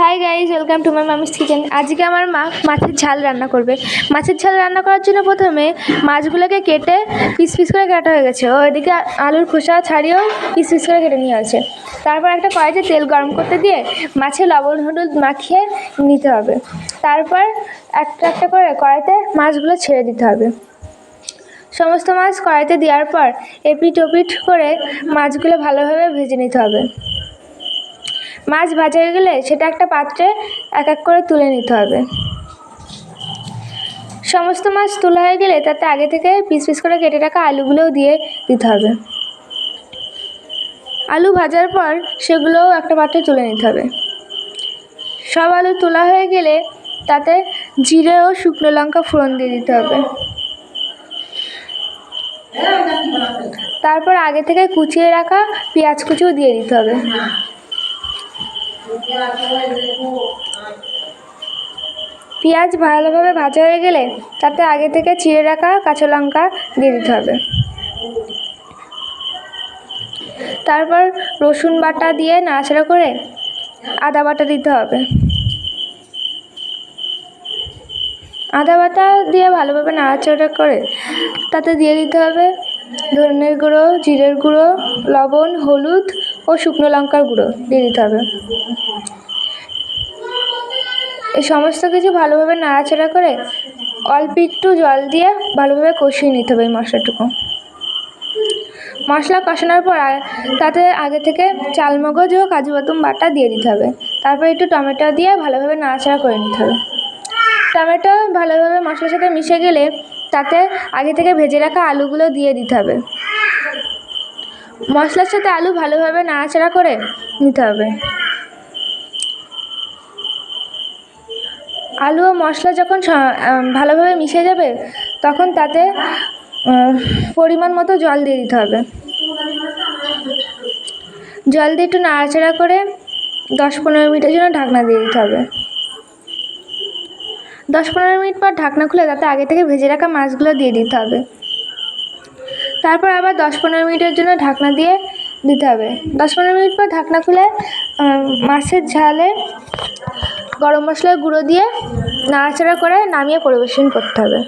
Hi guys, welcome to my মামিস kitchen. আজকে আমার মা মাছের ঝাল রান্না করবে। মাছের ঝাল রান্না করার জন্য প্রথমে মাছগুলোকে কেটে পিস পিস করে কাটা হয়ে গেছে। ওইদিকে আলুর খোসা ছাড়িয়েও পিস পিস করে কেটে নিয়ে আছে। তারপর একটা কড়াইতে তেল গরম করতে দিয়ে মাছে লবণ হলুদ মাখিয়ে নিতে হবে। তারপর একটা একটা করে কড়াইতে মাছগুলো ছেড়ে দিতে হবে। সমস্ত মাছ কড়াইতে দেওয়ার পর এপিট ওপিট করে মাছগুলো ভালোভাবে ভেজে নিতে হবে। মাছ ভাজা হয়ে গেলে সেটা একটা পাত্রে এক এক করে তুলে নিতে হবে। সমস্ত মাছ তোলা হয়ে গেলে তাতে আগে থেকে পিস পিস করে কেটে রাখা আলুগুলোও দিয়ে দিতে হবে। আলু ভাজার পর সেগুলোও একটা পাত্রে তুলে নিতে হবে। সব আলু তোলা হয়ে গেলে তাতে জিরে ও শুকনো লঙ্কা ফোড়ন দিয়ে দিতে হবে। তারপর আগে থেকে কুচিয়ে রাখা পেঁয়াজ কুচিও দিয়ে দিতে হবে। পেঁয়াজ ভালোভাবে ভাজা হয়ে গেলে তাতে আগে থেকে চিড়ে রাখা কাঁচা লঙ্কা দিয়ে দিতে হবে। তারপর রসুন বাটা দিয়ে নাড়াচাড়া করে আদা বাটা দিতে হবে। আদা বাটা দিয়ে ভালোভাবে নাড়াচাড়া করে তাতে দিয়ে দিতে হবে ধনের গুঁড়ো, জিরের গুঁড়ো, লবণ, হলুদ ও শুকনো লঙ্কার গুঁড়ো দিয়ে দিতে হবে। এই সমস্ত কিছু ভালোভাবে নাড়াচাড়া করে অল্প একটু জল দিয়ে ভালোভাবে কষিয়ে নিতে হবে এই মশলাটুকু। মশলা কষানোর পর তাতে আগে থেকে চালমগজ ও কাজু বাদাম বাটা দিয়ে দিতে হবে। তারপর একটু টমেটো দিয়ে ভালোভাবে নাড়াচাড়া করে নিতে হবে। টমেটো ভালোভাবে মশলার সাথে মিশে গেলে তাতে আগে থেকে ভেজে রাখা আলুগুলো দিয়ে দিতে হবে। মশলার সাথে আলু ভালোভাবে নাড়াচাড়া করে নিতে হবে। আলু ও মশলা যখন ভালোভাবে মিশে যাবে তখন তাতে পরিমাণ মতো জল দিয়ে দিতে হবে। জল দিয়ে একটু নাড়াচাড়া করে 10-15 মিনিটের জন্য ঢাকনা দিয়ে দিতে হবে। 10-15 মিনিট পর ঢাকনা খুলে তাতে আগে থেকে ভেজে রাখা মাছগুলো দিয়ে দিতে হবে। তারপর আবার 10-15 মিনিটের জন্য ঢাকনা দিয়ে দিতে হবে। 10-15 মিনিট পর ঢাকনা খুলে মাছের ঝালে গরম মশলার গুঁড়ো দিয়ে নাড়াচাড়া করে নামিয়ে পরিবেশন করতে হবে।